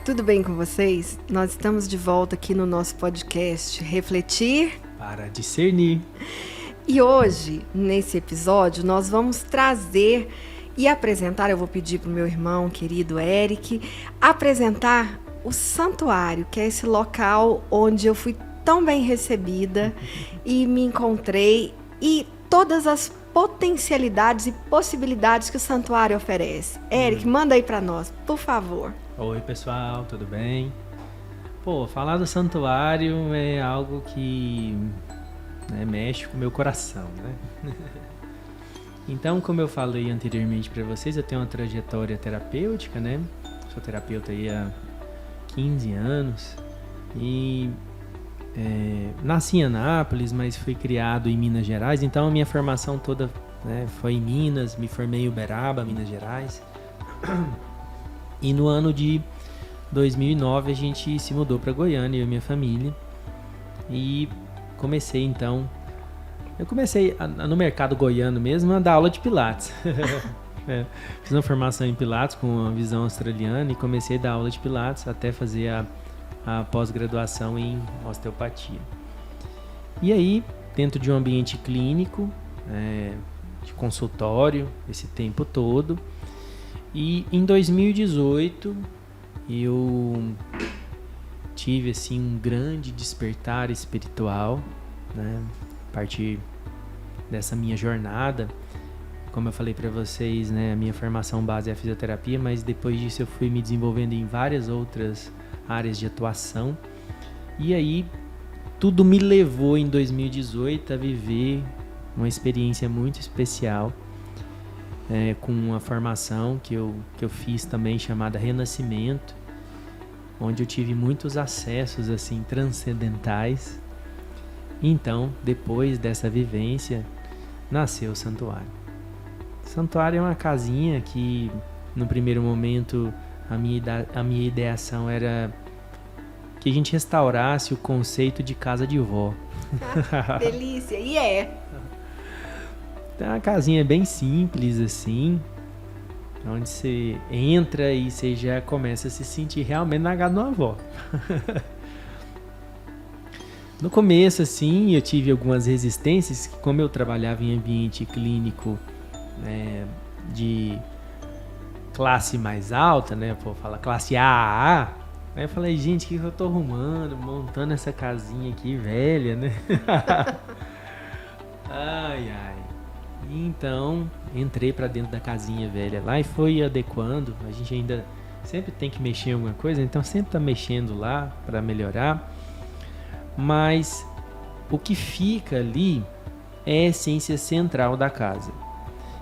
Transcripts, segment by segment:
Tudo bem com vocês? Nós estamos de volta aqui no nosso podcast Refletir para discernir. E hoje, nesse episódio, nós vamos trazer e apresentar, eu vou pedir para o meu irmão querido Eric, apresentar o santuário, que é esse local onde eu fui tão bem recebida e me encontrei, e todas as potencialidades e possibilidades que o santuário oferece. Eric, manda aí para nós, por favor. Oi, pessoal, tudo bem? Falar do santuário é algo que mexe com o meu coração, né? Então, como eu falei anteriormente para vocês, eu tenho uma trajetória terapêutica, né? Sou terapeuta aí há 15 anos e nasci em Anápolis, mas fui criado em Minas Gerais, então a minha formação toda foi em Minas, me formei em Uberaba, Minas Gerais. E no ano de 2009 a gente se mudou para Goiânia, eu e minha família, e comecei então, no mercado goiano mesmo a dar aula de Pilates. Fiz uma formação em Pilates com uma visão australiana e comecei a dar aula de Pilates até fazer a pós-graduação em osteopatia. E aí, dentro de um ambiente clínico, de consultório, esse tempo todo. E em 2018 eu tive assim um grande despertar espiritual, né? A partir dessa minha jornada, como eu falei para vocês, né? A minha formação base é a fisioterapia, mas depois disso eu fui me desenvolvendo em várias outras áreas de atuação. E aí tudo me levou em 2018 a viver uma experiência muito especial. Com uma formação que eu fiz também chamada Renascimento, onde eu tive muitos acessos assim transcendentais. Então, depois dessa vivência, nasceu o santuário. O santuário é uma casinha que, no primeiro momento, a minha ideação era que a gente restaurasse o conceito de casa de vó. Delícia! E é! É uma casinha bem simples assim, onde você entra e você já começa a se sentir realmente na casa de uma avó. No começo assim, eu tive algumas resistências, que como eu trabalhava em ambiente clínico de classe mais alta, né, fala classe AAA, aí eu falei, gente, o que eu tô arrumando, montando essa casinha aqui velha, né? Ai. Então, entrei para dentro da casinha velha lá e fui adequando. A gente ainda sempre tem que mexer em alguma coisa, então sempre tá mexendo lá para melhorar. Mas o que fica ali é a essência central da casa.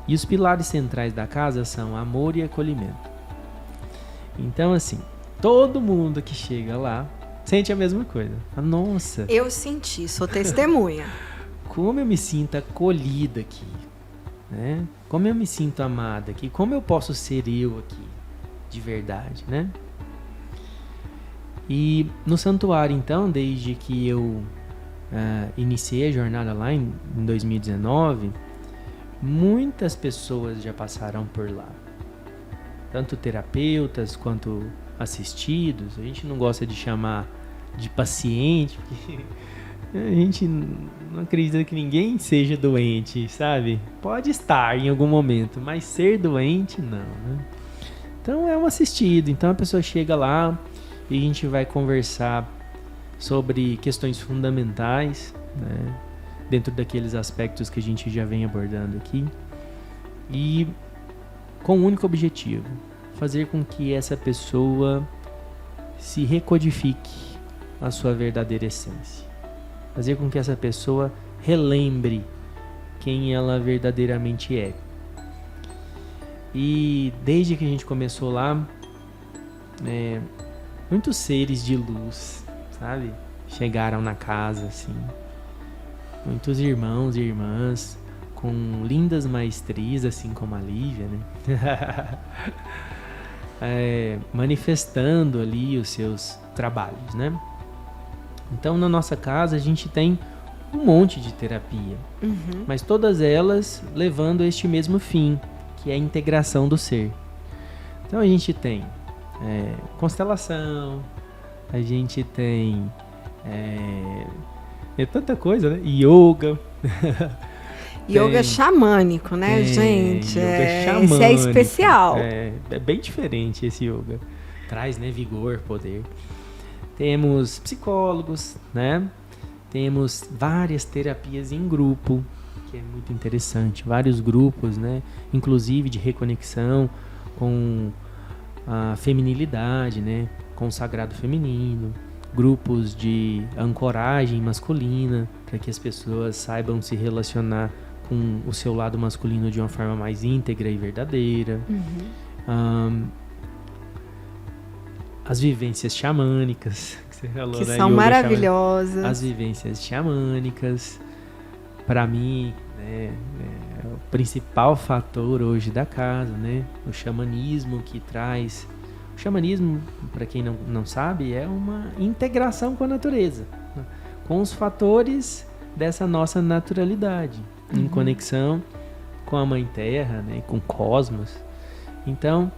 E os pilares centrais da casa são amor e acolhimento. Então, assim, todo mundo que chega lá sente a mesma coisa. Nossa! Eu senti, sou testemunha. Como eu me sinto acolhida aqui. Né? Como eu me sinto amada aqui, como eu posso ser eu aqui, de verdade, né? E no santuário, então, desde que eu iniciei a jornada lá em 2019, muitas pessoas já passaram por lá, tanto terapeutas quanto assistidos. A gente não gosta de chamar de paciente, porque a gente não acredita que ninguém seja doente, sabe? Pode estar em algum momento, mas ser doente, não, né? Então é um assistido. Então a pessoa chega lá e a gente vai conversar sobre questões fundamentais, né? Dentro daqueles aspectos que a gente já vem abordando aqui. E com um único objetivo: fazer com que essa pessoa se recodifique a sua verdadeira essência. Fazer com que essa pessoa relembre quem ela verdadeiramente é. E desde que a gente começou lá, muitos seres de luz, sabe? Chegaram na casa, assim. Muitos irmãos e irmãs com lindas maestrias, assim como a Lívia, né? Manifestando ali os seus trabalhos, né? Então, na nossa casa, a gente tem um monte de terapia, mas todas elas levando a este mesmo fim, que é a integração do ser. Então, a gente tem constelação, a gente tem tanta coisa, né? Yoga. Yoga xamânico, né, gente? Yoga xamânico. Esse é especial. É bem diferente esse yoga. Traz, né, vigor, poder. Temos psicólogos, né? Temos várias terapias em grupo, que é muito interessante. Vários grupos, né? Inclusive de reconexão com a feminilidade, né? Com o sagrado feminino. Grupos de ancoragem masculina, para que as pessoas saibam se relacionar com o seu lado masculino de uma forma mais íntegra e verdadeira. As vivências xamânicas, que você falou, que né? são Yoga maravilhosas. As vivências xamânicas, para mim, né, é o principal fator hoje da casa, né? O xamanismo que traz... O xamanismo, para quem não sabe, é uma integração com a natureza, né? Com os fatores dessa nossa naturalidade, em conexão com a Mãe Terra, né? Com o cosmos. Então,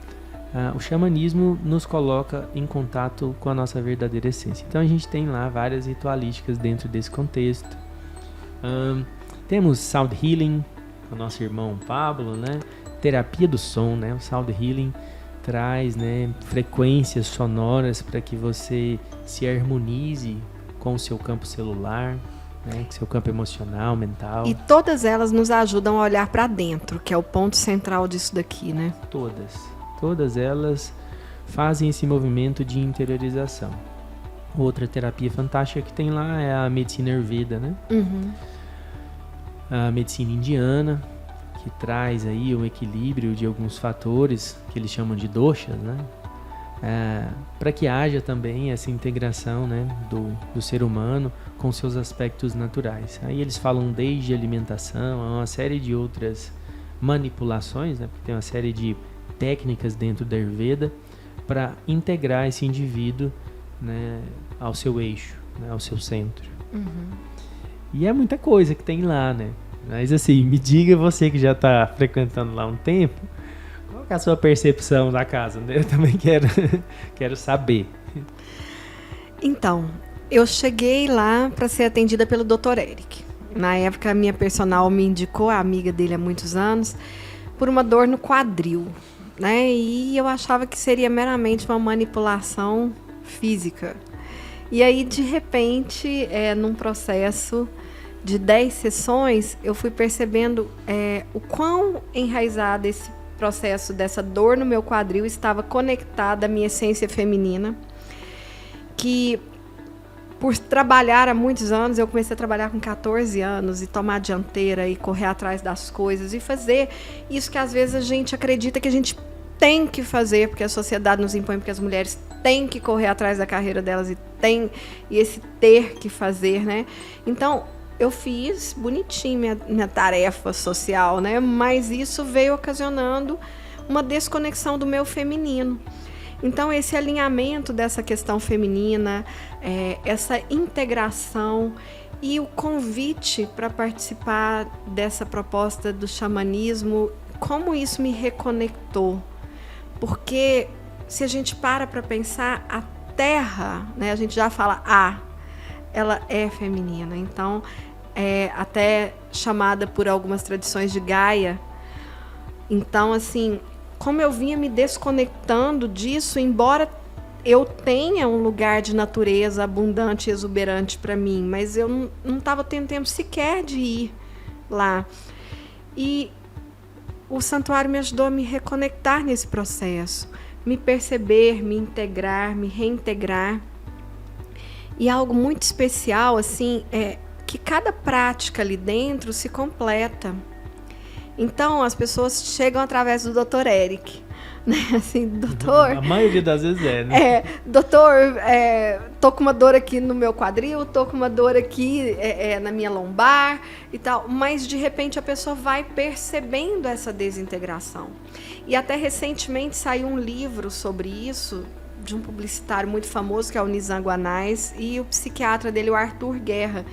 o xamanismo nos coloca em contato com a nossa verdadeira essência. Então, a gente tem lá várias ritualísticas dentro desse contexto. Temos Sound Healing, com o nosso irmão Pablo, né? Terapia do som, né? O Sound Healing traz, né, frequências sonoras para que você se harmonize com o seu campo celular, né, com o seu campo emocional, mental. E todas elas nos ajudam a olhar para dentro, que é o ponto central disso daqui, né? Todas elas fazem esse movimento de interiorização. Outra terapia fantástica que tem lá é a medicina Ayurveda, né? A medicina indiana, que traz aí um equilíbrio de alguns fatores que eles chamam de doshas, né? Para que haja também essa integração, né, do ser humano com seus aspectos naturais. Aí eles falam desde alimentação, a uma série de outras manipulações, né? Porque tem uma série de técnicas dentro da Ayurveda para integrar esse indivíduo, né, ao seu eixo, né, ao seu centro. E é muita coisa que tem lá, né? Mas assim, me diga você que já está frequentando lá um tempo, qual que é a sua percepção da casa, né? Eu também quero saber. Então, eu cheguei lá para ser atendida pelo Dr. Eric. Na época, a minha personal me indicou, a amiga dele há muitos anos, por uma dor no quadril, né? E eu achava que seria meramente uma manipulação física. E aí, de repente, num processo de 10 sessões, eu fui percebendo o quão enraizado esse processo dessa dor no meu quadril estava conectada à minha essência feminina, que por trabalhar há muitos anos, eu comecei a trabalhar com 14 anos e tomar a dianteira e correr atrás das coisas e fazer isso que às vezes a gente acredita que a gente tem que fazer, porque a sociedade nos impõe, porque as mulheres têm que correr atrás da carreira delas e esse ter que fazer, né? Então, eu fiz bonitinho minha tarefa social, né? Mas isso veio ocasionando uma desconexão do meu feminino. Então, esse alinhamento dessa questão feminina, essa integração e o convite para participar dessa proposta do xamanismo, como isso me reconectou. Porque se a gente para pensar, a Terra, né? A gente já fala ela é feminina. Então, até chamada por algumas tradições de Gaia. Então, assim, como eu vinha me desconectando disso, embora eu tenha um lugar de natureza abundante e exuberante para mim, mas eu não estava tendo tempo sequer de ir lá. E o santuário me ajudou a me reconectar nesse processo, me perceber, me integrar, me reintegrar. E algo muito especial, assim, que cada prática ali dentro se completa. Então, as pessoas chegam através do Dr. Eric, né? Assim, doutor... A maioria das vezes né? Doutor, tô com uma dor aqui no meu quadril, tô com uma dor aqui na minha lombar e tal. Mas, de repente, a pessoa vai percebendo essa desintegração. E até recentemente saiu um livro sobre isso, de um publicitário muito famoso, que é o Nizam Guanais, e o psiquiatra dele, o Arthur Guerra.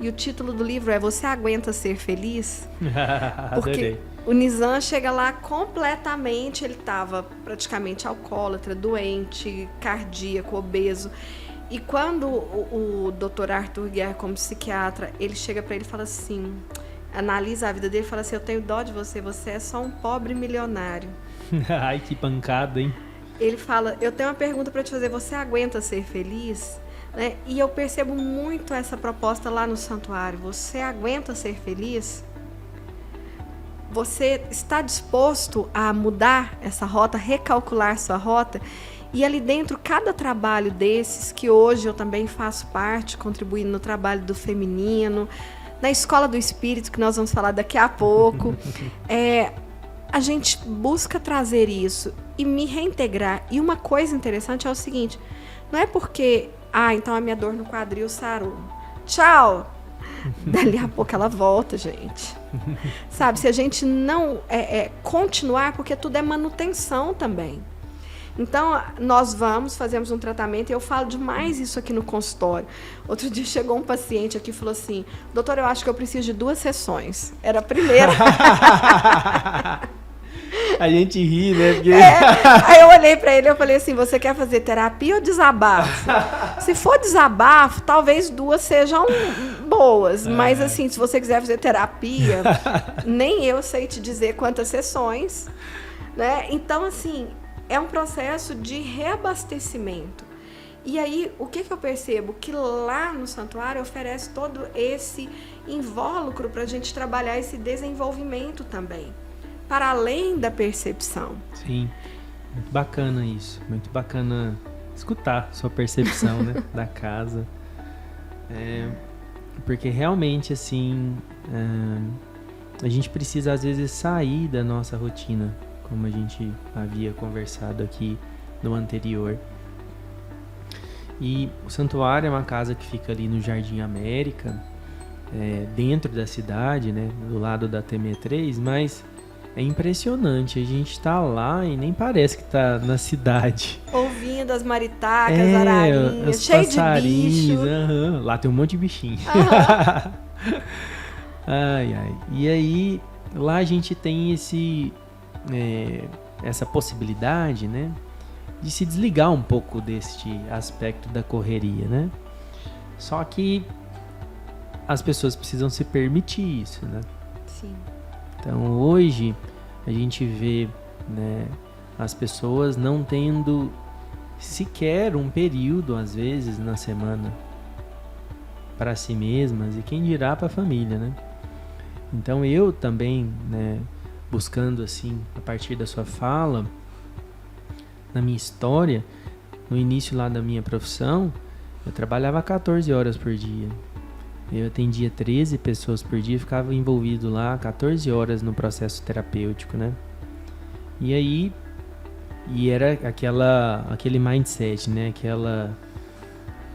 E o título do livro é Você Aguenta Ser Feliz? Adorei. O Nizam chega lá completamente, ele estava praticamente alcoólatra, doente, cardíaco, obeso. E quando o Dr. Arthur Guiar, como psiquiatra, ele chega para ele e fala assim, analisa a vida dele e fala assim, eu tenho dó de você, você é só um pobre milionário. Ai, que pancada, hein? Ele fala, eu tenho uma pergunta para te fazer, você aguenta ser feliz? Né? E eu percebo muito essa proposta lá no santuário, você aguenta ser feliz? Você está disposto a mudar essa rota, recalcular sua rota? E ali dentro, cada trabalho desses, que hoje eu também faço parte, contribuindo no trabalho do feminino, na Escola do Espírito, que nós vamos falar daqui a pouco, a gente busca trazer isso e me reintegrar. E uma coisa interessante é o seguinte, não é porque, então a minha dor no quadril sarou. Tchau! Dali a pouco ela volta, gente. Sabe, se a gente não continuar, porque tudo é manutenção também. Então, nós fazemos um tratamento, e eu falo demais isso aqui no consultório. Outro dia chegou um paciente aqui e falou assim, doutor, eu acho que eu preciso de 2 sessões. Era a primeira. A gente ri, né? Porque... Aí eu olhei pra ele e falei assim, você quer fazer terapia ou desabafo? Se for desabafo, talvez 2 sejam boas. Mas assim, se você quiser fazer terapia, nem eu sei te dizer quantas sessões. Né? Então, assim, é um processo de reabastecimento. E aí, o que eu percebo? Que lá no santuário oferece todo esse invólucro pra gente trabalhar esse desenvolvimento também. Para além da percepção. Sim, muito bacana isso. Muito bacana escutar sua percepção, né, da casa. Porque realmente, assim, a gente precisa, às vezes, sair da nossa rotina, como a gente havia conversado aqui no anterior. E o santuário é uma casa que fica ali no Jardim América, dentro da cidade, né, do lado da TME3, mas... é impressionante, a gente tá lá e nem parece que tá na cidade. Ouvindo as maritacas, ararinhas, cheio de bicho. Lá tem um monte de bichinho. Ai. E aí, lá a gente tem essa possibilidade, né, de se desligar um pouco deste aspecto da correria, né? Só que as pessoas precisam se permitir isso, né? Sim. Então hoje a gente vê, né, as pessoas não tendo sequer um período, às vezes, na semana para si mesmas, e quem dirá para a família, né? Então eu também, né, buscando assim, a partir da sua fala, na minha história, no início lá da minha profissão, eu trabalhava 14 horas por dia. Eu atendia 13 pessoas por dia, ficava envolvido lá 14 horas no processo terapêutico, né? E aí, era aquele mindset, né?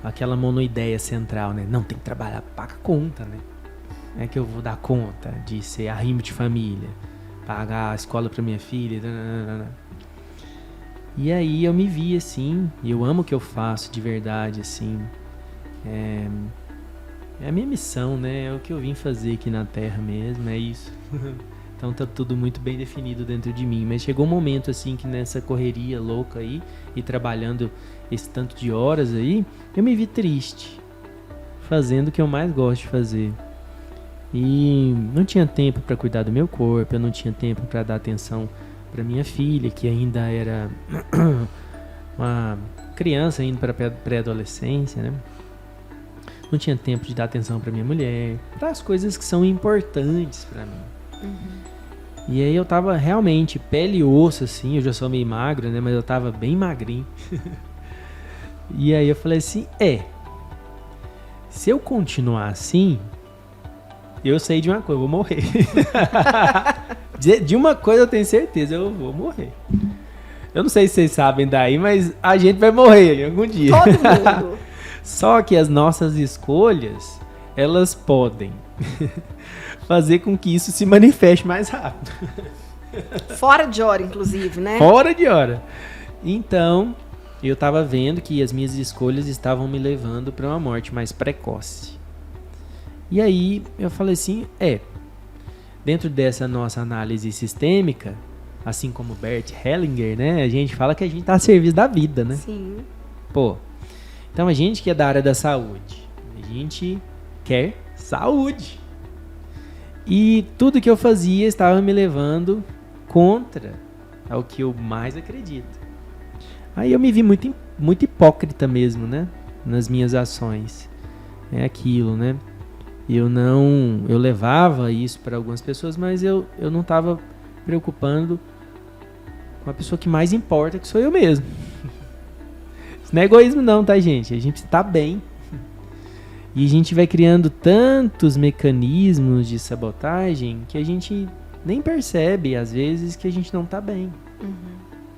Aquela monoideia central, né? Não, tem que trabalhar, paga conta, né? É que eu vou dar conta de ser arrimo de família, pagar a escola pra minha filha, E aí eu me vi assim, e eu amo o que eu faço de verdade, assim. É a minha missão, né? É o que eu vim fazer aqui na Terra mesmo, é isso. Então tá tudo muito bem definido dentro de mim. Mas chegou um momento assim que nessa correria louca aí, e trabalhando esse tanto de horas aí, eu me vi triste, fazendo o que eu mais gosto de fazer. E não tinha tempo para cuidar do meu corpo, eu não tinha tempo para dar atenção para minha filha, que ainda era uma criança indo para pré-adolescência, né? Não tinha tempo de dar atenção para minha mulher, para as coisas que são importantes para mim. Uhum. E aí eu tava realmente pele e osso, assim, eu já sou meio magro, né? Mas eu tava bem magrinho. E aí eu falei assim, se eu continuar assim, eu sei de uma coisa, eu vou morrer. De uma coisa eu tenho certeza, eu vou morrer. Eu não sei se vocês sabem daí, mas a gente vai morrer algum dia. Todo mundo. Só que as nossas escolhas, elas podem fazer com que isso se manifeste mais rápido. Fora de hora, inclusive, né? Fora de hora. Então, eu tava vendo que as minhas escolhas estavam me levando para uma morte mais precoce. E aí, eu falei assim, dentro dessa nossa análise sistêmica, assim como Bert Hellinger, né, a gente fala que a gente está a serviço da vida, né? Sim. Pô, então a gente que é da área da saúde, a gente quer saúde. E tudo que eu fazia estava me levando contra ao que eu mais acredito. Aí eu me vi muito hipócrita mesmo, né? Nas minhas ações. É aquilo, né? Eu levava isso para algumas pessoas, mas eu não estava preocupando com a pessoa que mais importa, que sou eu mesmo. Isso não é egoísmo não, tá, gente? A gente está bem. E a gente vai criando tantos mecanismos de sabotagem que a gente nem percebe, às vezes, que a gente não tá bem. Uhum.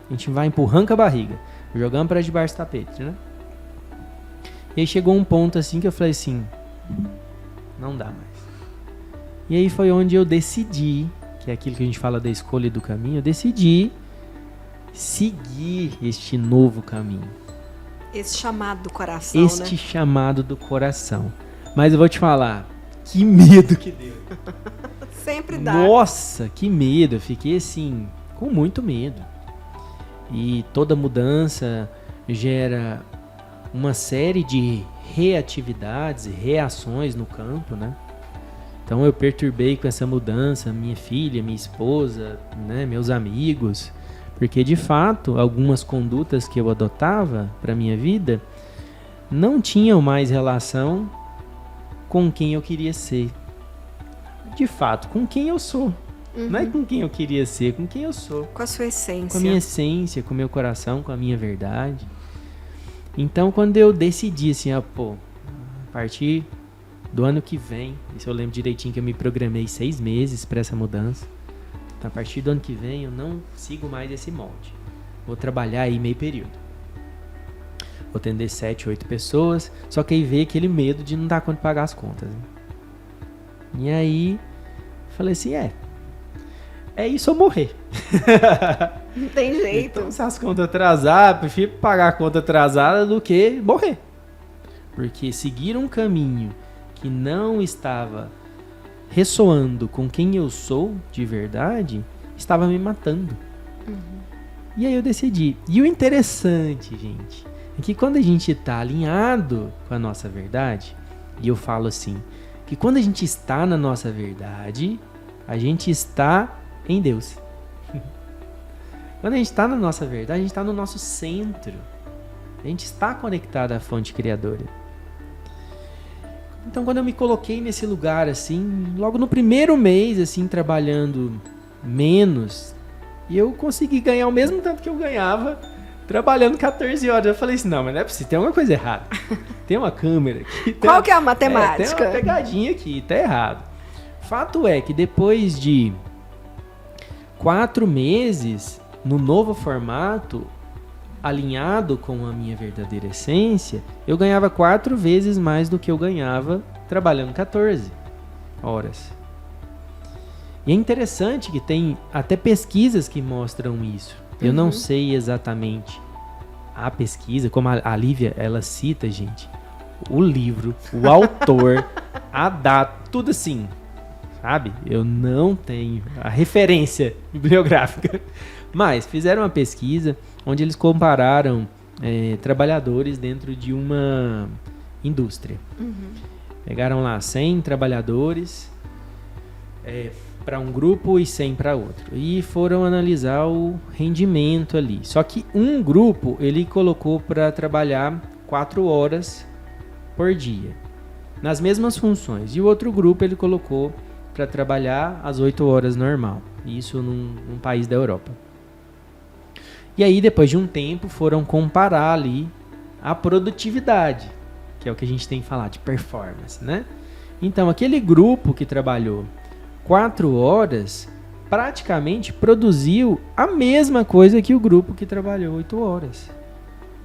A gente vai empurrando com a barriga, jogando para debaixo do tapete, né? E aí chegou um ponto assim que eu falei assim, não dá mais. E aí foi onde eu decidi, que é aquilo que a gente fala da escolha e do caminho, eu decidi seguir este novo caminho. Esse chamado do coração, Este chamado do coração. Mas eu vou te falar, que medo que deu. Sempre dá. Nossa, que medo. Eu fiquei assim, com muito medo. E toda mudança gera uma série de reatividades e reações no campo, né? Então eu perturbei com essa mudança minha filha, minha esposa, né, meus amigos. Porque, de fato, algumas condutas que eu adotava para minha vida não tinham mais relação com quem eu queria ser. De fato, com quem eu sou. Uhum. Não é com quem eu queria ser, com quem eu sou. Com a sua essência. Com a minha essência, com o meu coração, com a minha verdade. Então, quando eu decidi assim, a partir do ano que vem, isso eu lembro direitinho que eu me programei 6 meses para essa mudança. Então, a partir do ano que vem, eu não sigo mais esse molde. Vou trabalhar aí meio período. Vou atender 7, 8 pessoas. Só que aí veio aquele medo de não dar conta de pagar as contas. Né? E aí, falei assim, é isso ou morrer. Não tem jeito. Então, se as contas atrasar, prefiro pagar a conta atrasada do que morrer. Porque seguir um caminho que não estava ressoando com quem eu sou de verdade, estava me matando. Uhum. E aí eu decidi. E o interessante, gente, é que quando a gente está alinhado com a nossa verdade, e eu falo assim, que quando a gente está na nossa verdade, a gente está em Deus. Quando a gente está na nossa verdade, a gente está no nosso centro. A gente está conectado à fonte criadora. Então, quando eu me coloquei nesse lugar, assim, logo no primeiro mês, assim, trabalhando menos, e eu consegui ganhar o mesmo tanto que eu ganhava trabalhando 14 horas. Eu falei assim, não, mas não é possível, tem alguma coisa errada. Tem uma câmera aqui. Qual que é a matemática? Tem uma pegadinha aqui, tá errado. Fato é que depois de 4 meses, no novo formato, alinhado com a minha verdadeira essência, eu ganhava 4 vezes mais do que eu ganhava trabalhando 14 horas. E é interessante que tem até pesquisas que mostram isso. Eu não sei exatamente a pesquisa, como a Lívia, ela cita, gente, o livro, o autor, a data, tudo assim, sabe? Eu não tenho a referência bibliográfica. Mas fizeram uma pesquisa onde eles compararam trabalhadores dentro de uma indústria. Uhum. Pegaram lá 100 trabalhadores para um grupo e 100 para outro. E foram analisar o rendimento ali. Só que um grupo ele colocou para trabalhar 4 horas por dia, nas mesmas funções. E o outro grupo ele colocou para trabalhar as 8 horas normal. Isso num país da Europa. E aí, depois de um tempo, foram comparar ali a produtividade, que é o que a gente tem que falar de performance, né? Então, aquele grupo que trabalhou 4 horas, praticamente produziu a mesma coisa que o grupo que trabalhou 8 horas.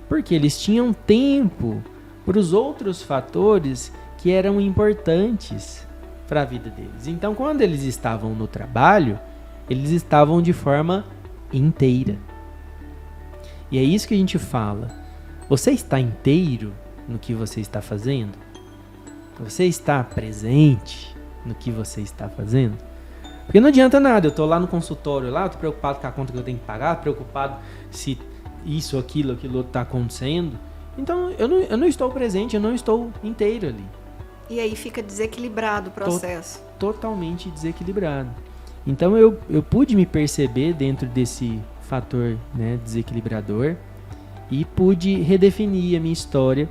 Porque eles tinham tempo para os outros fatores que eram importantes para a vida deles. Então, quando eles estavam no trabalho, eles estavam de forma inteira. E é isso que a gente fala. Você está inteiro no que você está fazendo? Você está presente no que você está fazendo? Porque não adianta nada, eu tô lá no consultório, lá, eu tô preocupado com a conta que eu tenho que pagar, preocupado se isso, aquilo outro tá acontecendo. Então, eu não estou presente, eu não estou inteiro ali. E aí fica desequilibrado o processo. Totalmente desequilibrado. Então, eu pude me perceber dentro desse fator, né, desequilibrador e pude redefinir a minha história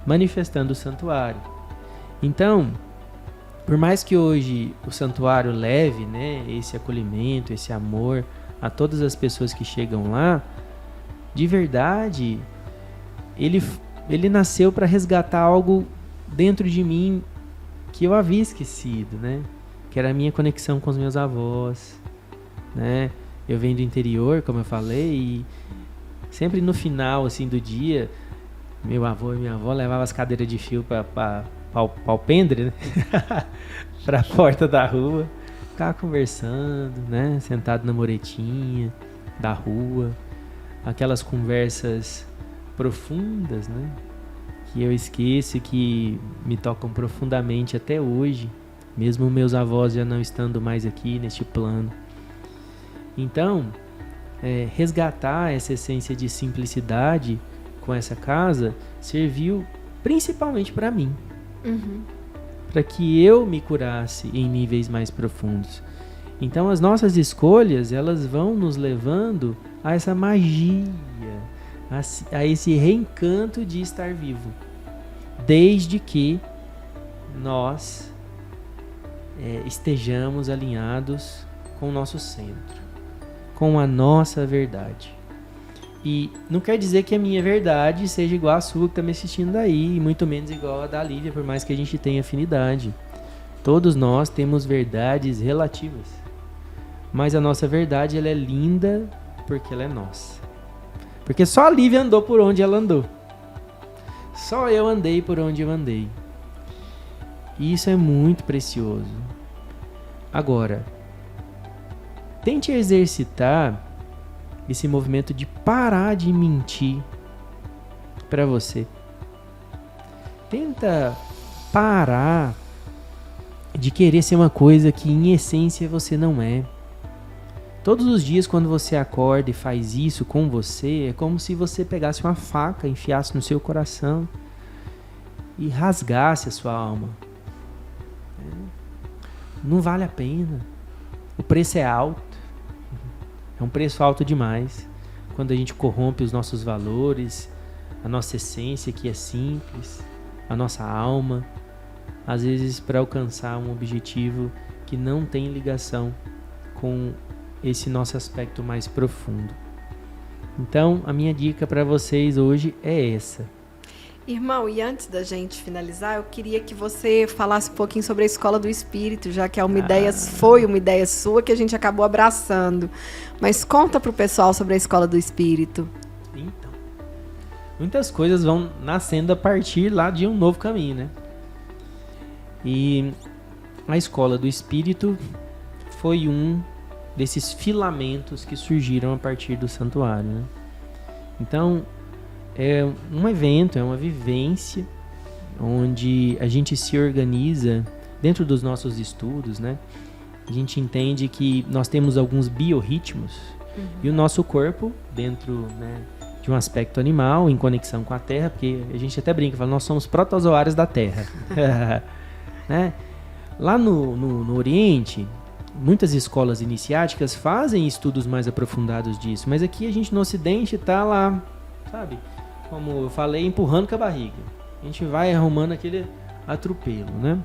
manifestando o santuário. Então, por mais que hoje o santuário leve, né, esse acolhimento, esse amor a todas as pessoas que chegam lá, de verdade, ele nasceu para resgatar algo dentro de mim que eu havia esquecido, né? Que era a minha conexão com os meus avós, né? Eu venho do interior, como eu falei, e sempre no final assim do dia, meu avô e minha avó levavam as cadeiras de fio para o alpendre, né? Para a porta da rua, ficava conversando, né? Sentado na muretinha da rua, aquelas conversas profundas, né? Que eu esqueço, que me tocam profundamente até hoje, mesmo meus avós já não estando mais aqui neste plano. Então, resgatar essa essência de simplicidade com essa casa serviu principalmente para mim, para que eu me curasse em níveis mais profundos. Então, as nossas escolhas, elas vão nos levando a essa magia, a esse reencanto de estar vivo, desde que nós estejamos alinhados com o nosso centro, com a nossa verdade. E não quer dizer que a minha verdade seja igual a sua que está me assistindo daí, e muito menos igual a da Lívia, por mais que a gente tenha afinidade. Todos nós temos verdades relativas, mas a nossa verdade, ela é linda porque ela é nossa. Porque só a Lívia andou por onde ela andou. Só eu andei por onde eu andei. E isso é muito precioso. Agora, tente exercitar esse movimento de parar de mentir para você. Tenta parar de querer ser uma coisa que em essência você não é. Todos os dias quando você acorda e faz isso com você, é como se você pegasse uma faca, enfiasse no seu coração e rasgasse a sua alma. Não vale a pena. O preço é alto. É um preço alto demais. Quando a gente corrompe os nossos valores, a nossa essência que é simples, a nossa alma, às vezes para alcançar um objetivo que não tem ligação com esse nosso aspecto mais profundo. Então, a minha dica para vocês hoje é essa. Irmão, e antes da gente finalizar, eu queria que você falasse um pouquinho sobre a Escola do Espírito, já que é foi uma ideia sua que a gente acabou abraçando. Mas conta para o pessoal sobre a Escola do Espírito. Então, muitas coisas vão nascendo a partir lá de um novo caminho, né? E a Escola do Espírito foi um desses filamentos que surgiram a partir do santuário, né? Então, é um evento, é uma vivência onde a gente se organiza dentro dos nossos estudos, né? A gente entende que nós temos alguns biorritmos e o nosso corpo, dentro, né, de um aspecto animal, em conexão com a Terra, porque a gente até brinca, fala, nós somos protozoários da Terra. Né? Lá no Oriente, muitas escolas iniciáticas fazem estudos mais aprofundados disso, mas aqui a gente no Ocidente está lá, sabe? Como eu falei, empurrando com a barriga. A gente vai arrumando aquele atropelo, né?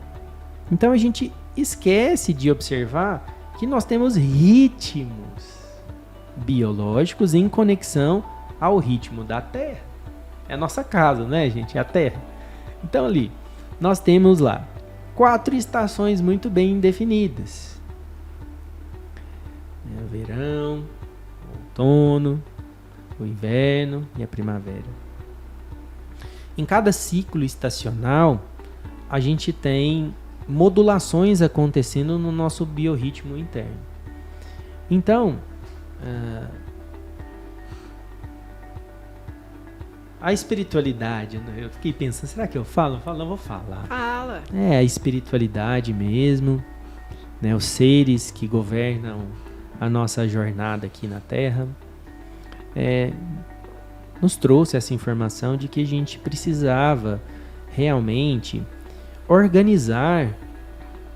Então a gente esquece de observar que nós temos ritmos biológicos em conexão ao ritmo da Terra. É a nossa casa, né, gente? É a Terra. Então ali, nós temos lá 4 estações muito bem definidas. O verão, o outono, o inverno e a primavera. Em cada ciclo estacional, a gente tem modulações acontecendo no nosso biorritmo interno. Então, a espiritualidade, eu fiquei pensando, será que eu falo? Não vou falar. Fala. A espiritualidade mesmo, né, os seres que governam a nossa jornada aqui na Terra, nos trouxe essa informação de que a gente precisava realmente organizar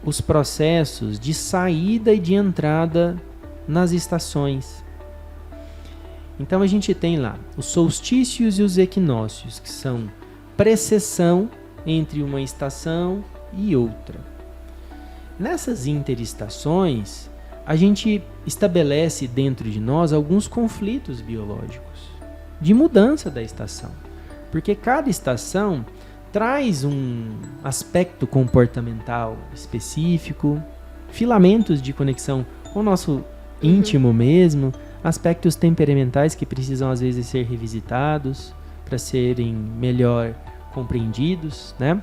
os processos de saída e de entrada nas estações. Então a gente tem lá os solstícios e os equinócios, que são precessão entre uma estação e outra. Nessas interestações, a gente estabelece dentro de nós alguns conflitos biológicos de mudança da estação, porque cada estação traz um aspecto comportamental específico, filamentos de conexão com o nosso íntimo mesmo, aspectos temperamentais que precisam às vezes ser revisitados para serem melhor compreendidos, né?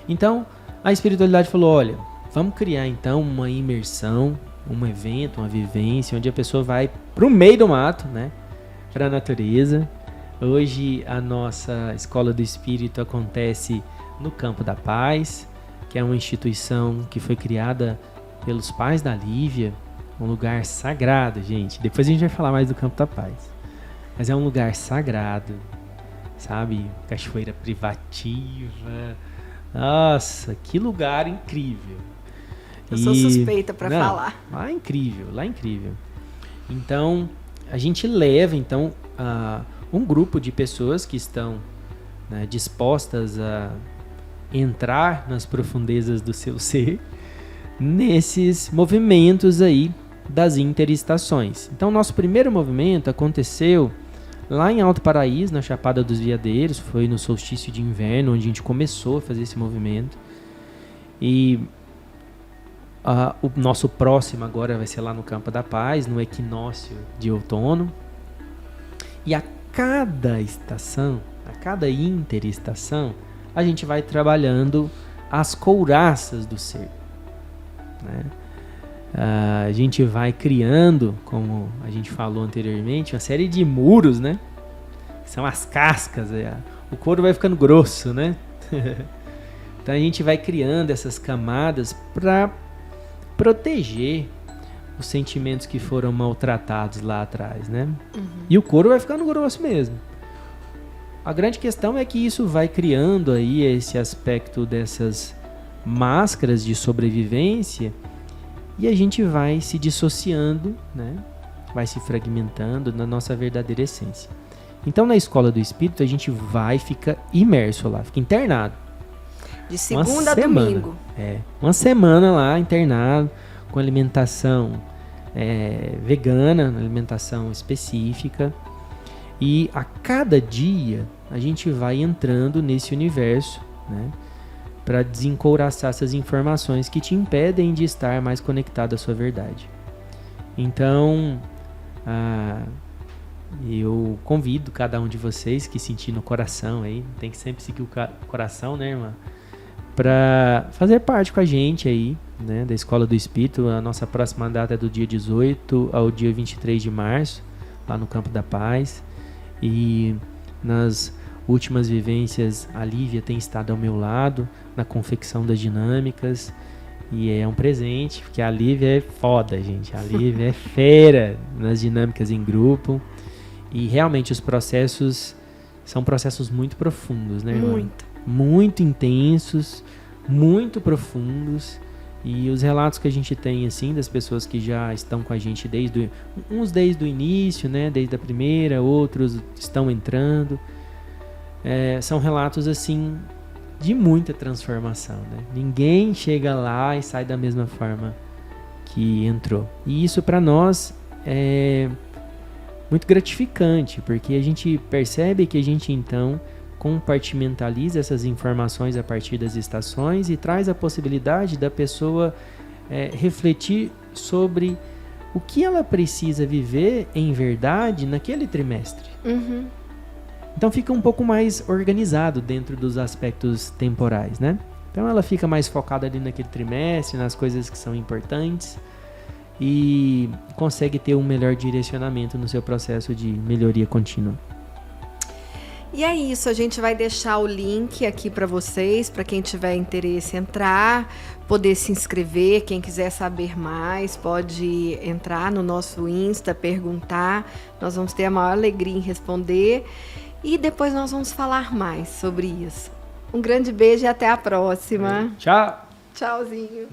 Então, a espiritualidade falou, olha, vamos criar então uma imersão, um evento, uma vivência, onde a pessoa vai para o meio do mato, né? Para a natureza. Hoje a nossa Escola do Espírito acontece no Campo da Paz, que é uma instituição que foi criada pelos pais da Lívia, um lugar sagrado, gente. Depois a gente vai falar mais do Campo da Paz. Mas é um lugar sagrado, sabe? Cachoeira privativa. Nossa, que lugar incrível. Eu sou suspeita para falar. Lá é incrível, lá é incrível. Então, a gente leva então um grupo de pessoas que estão, né, dispostas a entrar nas profundezas do seu ser nesses movimentos aí das interestações. Então, nosso primeiro movimento aconteceu lá em Alto Paraíso, na Chapada dos Veadeiros, foi no solstício de inverno, onde a gente começou a fazer esse movimento. E o nosso próximo agora vai ser lá no Campo da Paz, no equinócio de outono. E a cada estação, a cada interestação, a gente vai trabalhando as couraças do ser, né? A gente vai criando, como a gente falou anteriormente, uma série de muros, né? São as cascas, o couro vai ficando grosso, né? Então a gente vai criando essas camadas para proteger os sentimentos que foram maltratados lá atrás, né? E o couro vai ficando grosso mesmo. A grande questão é que isso vai criando aí esse aspecto dessas máscaras de sobrevivência e a gente vai se dissociando, né? Vai se fragmentando na nossa verdadeira essência. Então, na Escola do Espírito, a gente fica imerso lá, fica internado. De segunda a domingo. Uma semana lá, internado, com alimentação vegana, alimentação específica. E a cada dia, a gente vai entrando nesse universo, né? Para desencouraçar essas informações que te impedem de estar mais conectado à sua verdade. Então, eu convido cada um de vocês que sentir no coração aí, tem que sempre seguir o coração, né, irmã? Para fazer parte com a gente aí, né, da Escola do Espírito. A nossa próxima data é do dia 18 ao dia 23 de março, lá no Campo da Paz. E nas últimas vivências, a Lívia tem estado ao meu lado na confecção das dinâmicas. E é um presente, porque a Lívia é foda, gente. A Lívia é fera nas dinâmicas em grupo. E realmente os processos são processos muito profundos, né, irmã? Muito intensos, muito profundos. E os relatos que a gente tem, assim, das pessoas que já estão com a gente desde o início, né, desde a primeira, outros estão entrando. São relatos, assim, de muita transformação, né? Ninguém chega lá e sai da mesma forma que entrou. E isso para nós é muito gratificante, porque a gente percebe que a gente, então, compartimentaliza essas informações a partir das estações e traz a possibilidade da pessoa refletir sobre o que ela precisa viver em verdade naquele trimestre. Então fica um pouco mais organizado dentro dos aspectos temporais, né? Então ela fica mais focada ali naquele trimestre, nas coisas que são importantes e consegue ter um melhor direcionamento no seu processo de melhoria contínua. E é isso, a gente vai deixar o link aqui para vocês, para quem tiver interesse entrar, poder se inscrever, quem quiser saber mais, pode entrar no nosso Insta, perguntar, nós vamos ter a maior alegria em responder e depois nós vamos falar mais sobre isso. Um grande beijo e até a próxima. Tchau! Tchauzinho.